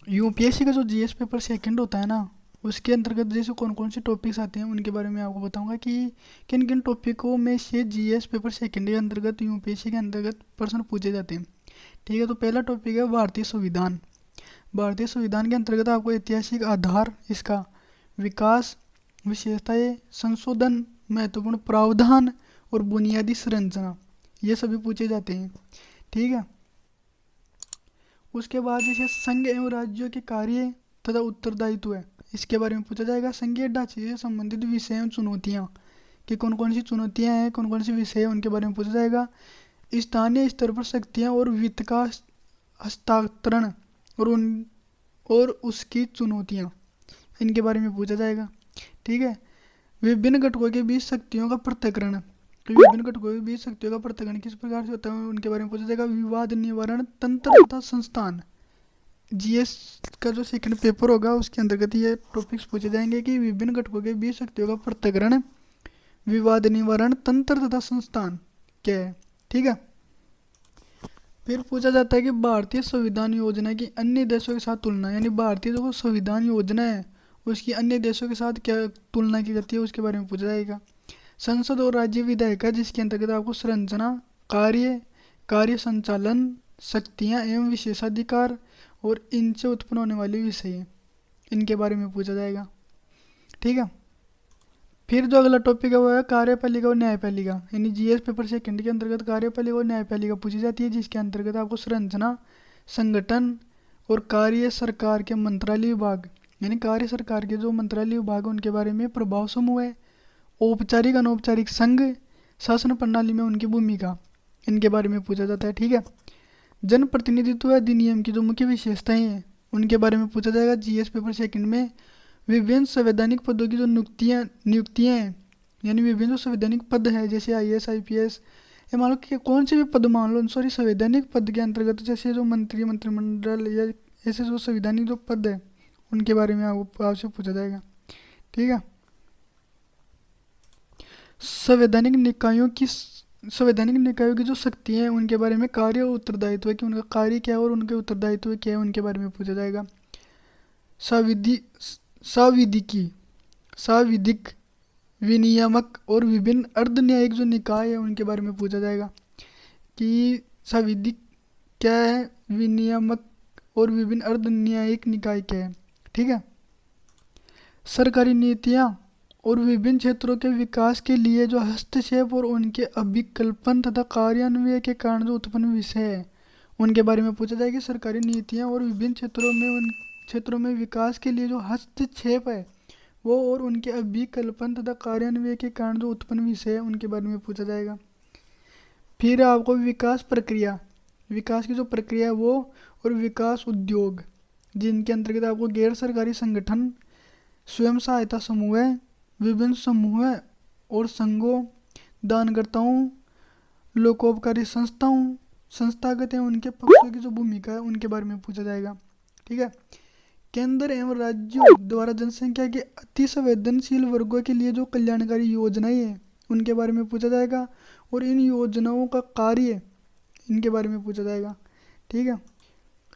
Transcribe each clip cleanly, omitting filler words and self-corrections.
UPSC का जो GS paper second होता है ना, उसके अंतर्गत जैसे कौन कौन से टॉपिक्स आते हैं उनके बारे में आपको बताऊंगा कि किन किन टॉपिकों में से जीएस पेपर सेकंड के अंतर्गत यूपीएससी के अंतर्गत प्रश्न पूछे जाते हैं। ठीक है, तो पहला टॉपिक है भारतीय संविधान। भारतीय संविधान के अंतर्गत आपको ऐतिहासिक आधार, इसका विकास, विशेषताएं, संशोधन, महत्वपूर्ण प्रावधान और बुनियादी संरचना, ये सभी पूछे जाते हैं। ठीक है, उसके बाद जैसे संघ एवं राज्यों के कार्य तथा उत्तरदायित्व है, इसके बारे में पूछा जाएगा। संघीय ढांचे से संबंधित विषय एवं चुनौतियाँ, कि कौन कौन सी चुनौतियाँ हैं, कौन कौन से विषय हैं, उनके बारे में पूछा जाएगा। स्थानीय स्तर पर शक्तियाँ और वित्त का हस्तांतरण और उन और उसकी चुनौतियाँ, इनके बारे में पूछा जाएगा। ठीक है, विभिन्न घटकों के बीच शक्तियों का पृथक्करण, तो विभिन्न घटकों के बीच शक्तियों का पृथक्करण किस प्रकार से होता है उनके बारे में पूछा जाएगा। विवाद निवारण तंत्र तथा संस्थान, जीएस का जो सेकंड पेपर होगा उसके अंतर्गत ये टॉपिक्स पूछे जाएंगे कि विभिन्न घटकों के बीच शक्तियों का पृथक्करण, विवाद निवारण तंत्र तथा संस्थान क्या है। ठीक है, फिर पूछा जाता है कि भारतीय संविधान योजना की अन्य देशों के साथ तुलना, यानी भारतीय जो संविधान योजना है उसकी अन्य देशों के साथ क्या तुलना की जाती है, उसके बारे में पूछा जाएगा। संसद और राज्य विधायिका, जिसके अंतर्गत आपको संरचना, कार्य, कार्य संचालन, शक्तियाँ एवं विशेषाधिकार और इनसे उत्पन्न होने वाले विषय, इनके बारे में पूछा जाएगा। ठीक है, फिर जो अगला टॉपिक है वो है कार्यपालिका और न्यायपालिका, यानी जीएस पेपर सेकंड के अंतर्गत कार्यपालिका और न्यायपालिका पूछी जाती है, जिसके अंतर्गत आपको संरचना, संगठन और कार्य सरकार के मंत्रालय विभाग, यानी कार्य सरकार के जो मंत्रालय विभाग है उनके बारे में, प्रभाव समूह है, औपचारिक अनौपचारिक संघ, शासन प्रणाली में उनकी भूमिका, इनके बारे में पूछा जाता है। ठीक है, जन प्रतिनिधित्व अधिनियम की जो मुख्य विशेषताएं हैं उनके बारे में पूछा जाएगा जीएस पेपर सेकंड में। विभिन्न संवैधानिक पदों की जो नियुक्तियाँ हैं, यानी विभिन्न जो संवैधानिक पद है जैसे आईएएस आईपीएस, या मान लो कि कौन से भी पद मान लो, सॉरी संवैधानिक पद के अंतर्गत जैसे जो मंत्रिमंडल या ऐसे जो संवैधानिक जो पद है उनके बारे में आपसे पूछा जाएगा। ठीक है, संवैधानिक निकायों की जो शक्तियाँ हैं उनके बारे में, कार्य और उत्तरदायित्व है कि उनका कार्य क्या है और उनके उत्तरदायित्व क्या है, उनके बारे में पूछा जाएगा। संविधि संविधिकी संविधिक, विनियामक और विभिन्न अर्ध न्यायिक जो निकाय है उनके बारे में पूछा जाएगा कि संविधिक क्या है, विनियामक और विभिन्न अर्ध न्यायिक निकाय क्या है। ठीक है, सरकारी नीतियाँ और विभिन्न क्षेत्रों के विकास के लिए जो हस्तक्षेप और उनके अभिकल्पन तथा कार्यान्वयन के कारण जो उत्पन्न विषय है उनके बारे में पूछा जाएगा। सरकारी नीतियाँ और विभिन्न क्षेत्रों में विकास के लिए जो हस्तक्षेप है वो और उनके अभिकल्पन तथा कार्यान्वयन के कारण जो उत्पन्न विषय है उनके बारे में पूछा जाएगा। फिर आपको विकास प्रक्रिया, विकास की जो प्रक्रिया है वो, और विकास उद्योग, जिनके अंतर्गत आपको गैर सरकारी संगठन, स्वयं सहायता समूह, विभिन्न समूह और संघों, दानकर्ताओं, लोकोपकारी संस्थागत है उनके पक्षों की जो भूमिका है उनके बारे में पूछा जाएगा। ठीक है, केंद्र एवं राज्यों द्वारा जनसंख्या के अति संवेदनशील वर्गों के लिए जो कल्याणकारी योजनाएं हैं उनके बारे में पूछा जाएगा, और इन योजनाओं का कार्य, इनके बारे में पूछा जाएगा। ठीक है,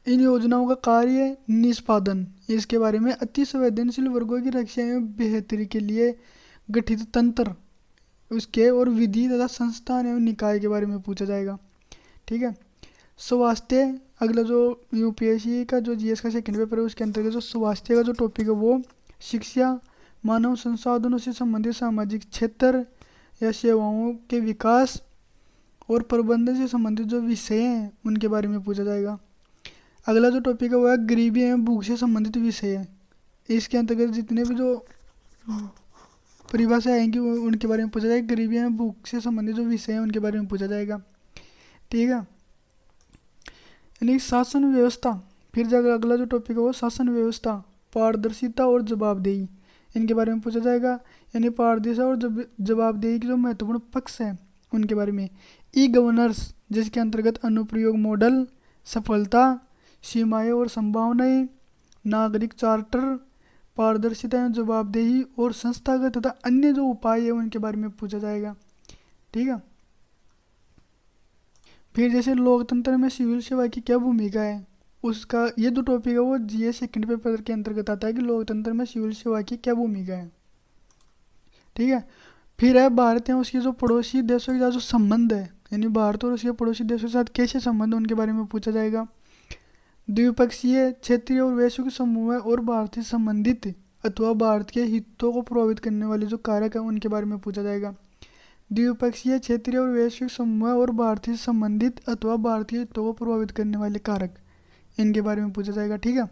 इन योजनाओं का कार्य निष्पादन, इसके बारे में, अति संवेदनशील वर्गों की रक्षा एवं बेहतरी के लिए गठित तंत्र उसके, और विधि तथा संस्थान एवं निकाय के बारे में पूछा जाएगा। ठीक है, स्वास्थ्य, अगला जो यूपीएससी का जो जीएस का सेकंड पेपर है उसके अंतर्गत जो स्वास्थ्य का जो टॉपिक है वो, शिक्षा, मानव संसाधनों से संबंधित सामाजिक क्षेत्र या सेवाओं के विकास और प्रबंधन से संबंधित जो विषय हैं उनके बारे में पूछा जाएगा। अगला जो टॉपिक है वो है गरीबी एवं भूख से संबंधित विषय है। इसके अंतर्गत जितने भी जो परिभाषा आएंगी वो उनके बारे में पूछा जाएगा। गरीबी एवं भूख से संबंधित जो विषय हैं उनके बारे में पूछा जाएगा। ठीक है, यानी शासन व्यवस्था, फिर जगह अगला जो टॉपिक है वो शासन व्यवस्था, पारदर्शिता और जवाबदेही, इनके बारे में पूछा जाएगा। यानी पारदर्शिता और जवाबदेही के जो महत्वपूर्ण पक्ष हैं उनके बारे में। ई गवर्नेंस, जिसके अंतर्गत अनुप्रयोग मॉडल, सफलता, सीमाएं और संभावनाएं, नागरिक चार्टर, पारदर्शिता एवं जवाबदेही और संस्थागत तथा अन्य जो उपाय है उनके बारे में पूछा जाएगा। ठीक है, फिर जैसे लोकतंत्र में सिविल सेवा की क्या भूमिका है, उसका ये जो टॉपिक है वो जीएस सेकंड पेपर के अंतर्गत आता है कि लोकतंत्र में सिविल सेवा की क्या भूमिका है। ठीक है। फिर है भारत या उसके जो पड़ोसी देशों के साथ जो संबंध है, यानी भारत और उसके पड़ोसी देशों के साथ कैसे संबंध है उनके बारे में पूछा जाएगा। द्विपक्षीय, क्षेत्रीय और वैश्विक समूह है और भारत से संबंधित अथवा भारत के हितों को प्रभावित करने वाले जो कारक है उनके बारे में पूछा जाएगा। द्विपक्षीय, क्षेत्रीय और वैश्विक समूह और भारत से संबंधित अथवा भारत के हितों को प्रभावित करने वाले कारक, इनके बारे में पूछा जाएगा। ठीक है।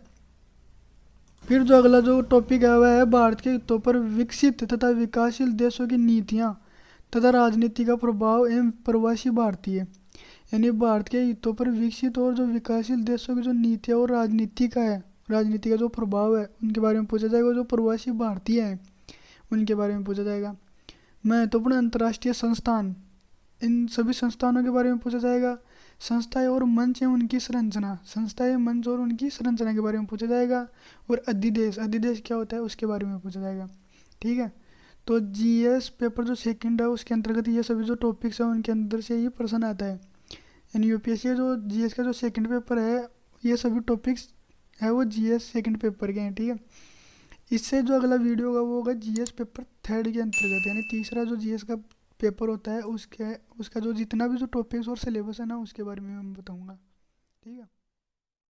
फिर जो अगला जो टॉपिक है वह है भारत के हितों पर विकसित तथा विकासशील देशों की नीतियाँ तथा राजनीति का प्रभाव एवं प्रवासी भारतीय, यानी भारत के हितों पर विकसित और जो विकासशील देशों की जो नीतियाँ और राजनीति का जो प्रभाव है उनके बारे में पूछा जाएगा। जो प्रवासी भारतीय हैं उनके बारे में पूछा जाएगा। महत्वपूर्ण अंतर्राष्ट्रीय संस्थान, इन सभी संस्थानों के बारे में पूछा जाएगा। संस्थाएं और मंच एवं उनकी संरचना, संस्थाएं, मंच और उनकी संरचना के बारे में पूछा जाएगा। और अधिदेश क्या होता है उसके बारे में पूछा जाएगा। ठीक है। तो जीएस पेपर जो सेकंड है उसके अंतर्गत ये सभी जो टॉपिक्स हैं उनके अंदर से ये प्रश्न आता है। यानी यूपीएससी जो जीएस का जो सेकंड पेपर है ये सभी टॉपिक्स है वो जीएस सेकंड पेपर के हैं। ठीक है। इससे जो अगला वीडियो होगा वो होगा जीएस पेपर थर्ड के अंतर्गत, यानी तीसरा जो जीएस का पेपर होता है उसका जो जितना भी जो टॉपिक्स और सिलेबस है ना उसके बारे में मैं बताऊंगा। ठीक है।